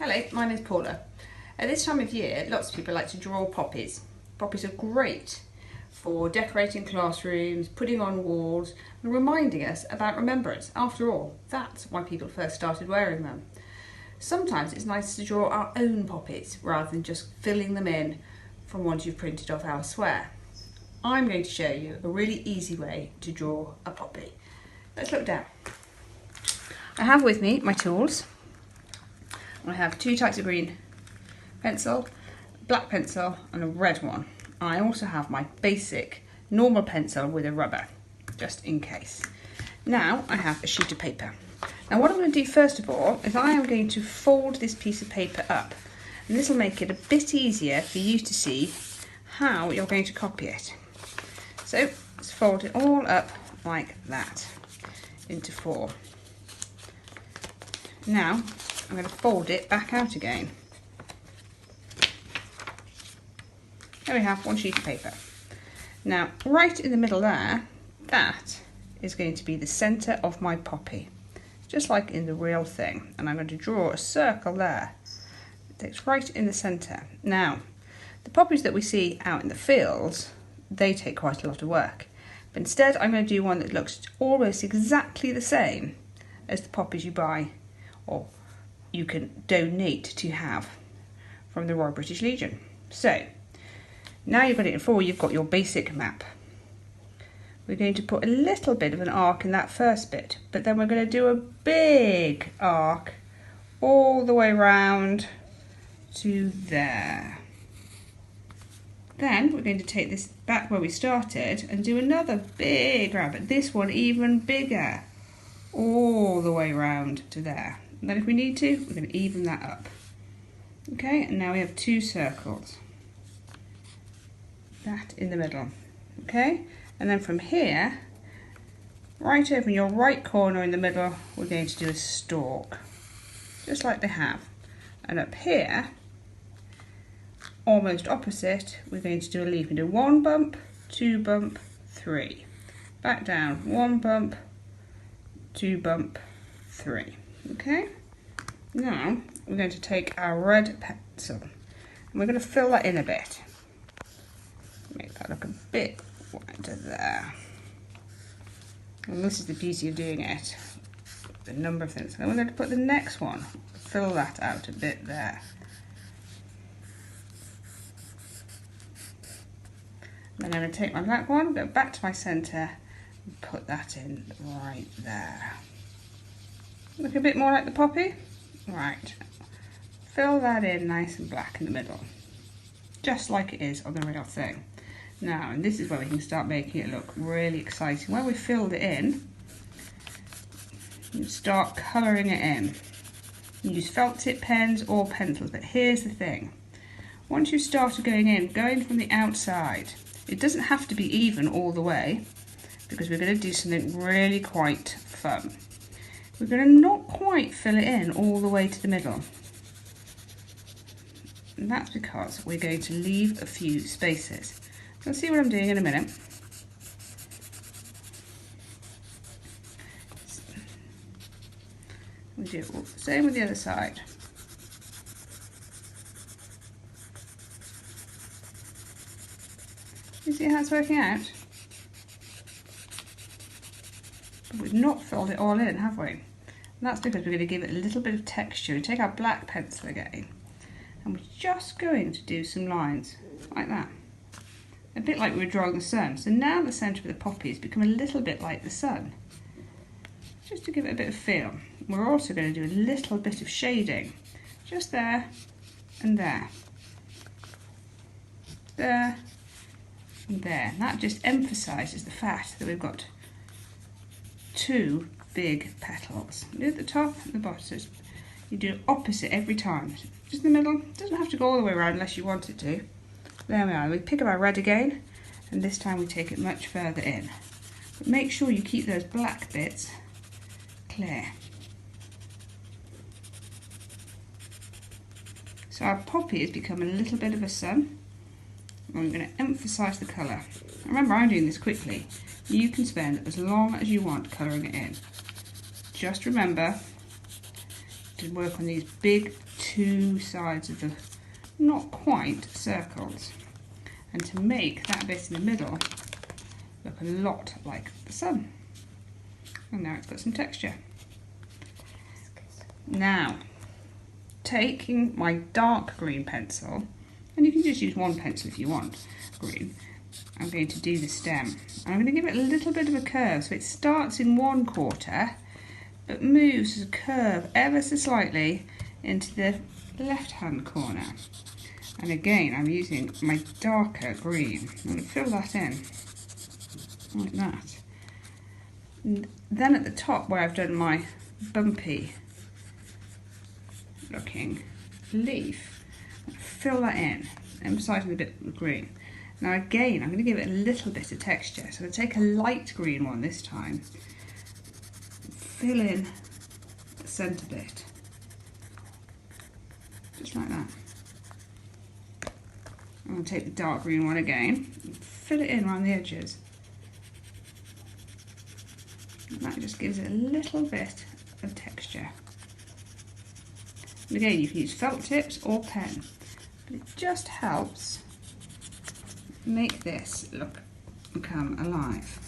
Hello, my name's Paula. At this time of year, lots of people like to draw poppies. Poppies are great for decorating classrooms, putting on walls, and reminding us about remembrance. After all, that's why people first started wearing them. Sometimes it's nice to draw our own poppies rather than just filling them in from ones you've printed off elsewhere. I'm going to show you a really easy way to draw a poppy. Let's look down. I have with me my tools. I have two types of green pencil, black pencil and a red one. I also have my basic normal pencil with a rubber, just in case. Now I have a sheet of paper. Now what I'm going to do first of all is I am going to fold this piece of paper up, and this will make it a bit easier for you to see how you're going to copy it. So let's fold it all up like that into four. Now I'm going to fold it back out again. There we have one sheet of paper. Now right in the middle there, that is going to be the centre of my poppy, just like in the real thing, and I'm going to draw a circle there. It takes right in the centre. Now the poppies that we see out in the fields, they take quite a lot of work, but instead I'm going to do one that looks almost exactly the same as the poppies you buy or you can donate to have from the Royal British Legion. So now you've got it in four, you've got your basic map. We're going to put a little bit of an arc in that first bit, but then we're going to do a big arc all the way round to there. Then we're going to take this back where we started and do another big round, but this one even bigger, all the way round to there. And then if we need to, we're going to even that up. Okay, and now we have two circles. That in the middle. Okay, and then from here, right over in your right corner in the middle, we're going to do a stalk, just like they have. And up here, almost opposite, we're going to do a leaf. We do one bump, two bump, three. Back down, one bump, two bump, three. Okay, now we're going to take our red pencil and we're going to fill that in a bit. Make that look a bit wider there. And this is the beauty of doing it. The number of things. Then we're going to put the next one, fill that out a bit there. Then I'm going to take my black one, go back to my centre and put that in right there. Look a bit more like the poppy. Right, fill that in nice and black in the middle, just like it is on the real thing. Now, and this is where we can start making it look really exciting. Where we filled it in, you start colouring it in. You use felt tip pens or pencils, but here's the thing. Once you started going from the outside, it doesn't have to be even all the way, because we're going to do something really quite fun. We're going to not quite fill it in all the way to the middle. And that's because we're going to leave a few spaces. You'll see what I'm doing in a minute. We do the same with the other side. You see how it's working out? But we've not filled it all in, have we? And that's because we're going to give it a little bit of texture. We take our black pencil again and we're just going to do some lines like that. A bit like we were drawing the sun. So now the centre of the poppy has become a little bit like the sun, just to give it a bit of feel. We're also going to do a little bit of shading, just there and there. There and there. And that just emphasises the fact that we've got two big petals. You do at the top and the bottom. So you do opposite every time. Just in the middle. It doesn't have to go all the way around unless you want it to. There we are. We pick up our red again, and this time we take it much further in. But make sure you keep those black bits clear. So our poppy has become a little bit of a sun. I'm going to emphasise the colour. Remember, I'm doing this quickly. You can spend as long as you want colouring it in. Just remember to work on these big two sides of the not quite circles, and to make that bit in the middle look a lot like the sun. And now it's got some texture. Now, taking my dark green pencil, and you can just use one pencil if you want green, I'm going to do the stem. I'm going to give it a little bit of a curve, so it starts in 1/4 but moves as a curve ever so slightly into the left hand corner. And again, I'm using my darker green. I'm going to fill that in like that. And then at the top where I've done my bumpy looking leaf, fill that in, emphasising the bit of green. Now again, I'm going to give it a little bit of texture, so I'll take a light green one this time, fill in the centre bit, just like that. I'm going to take the dark green one again, and fill it in around the edges. And that just gives it a little bit of texture. And again, you can use felt tips or pen, but it just helps make this look come alive.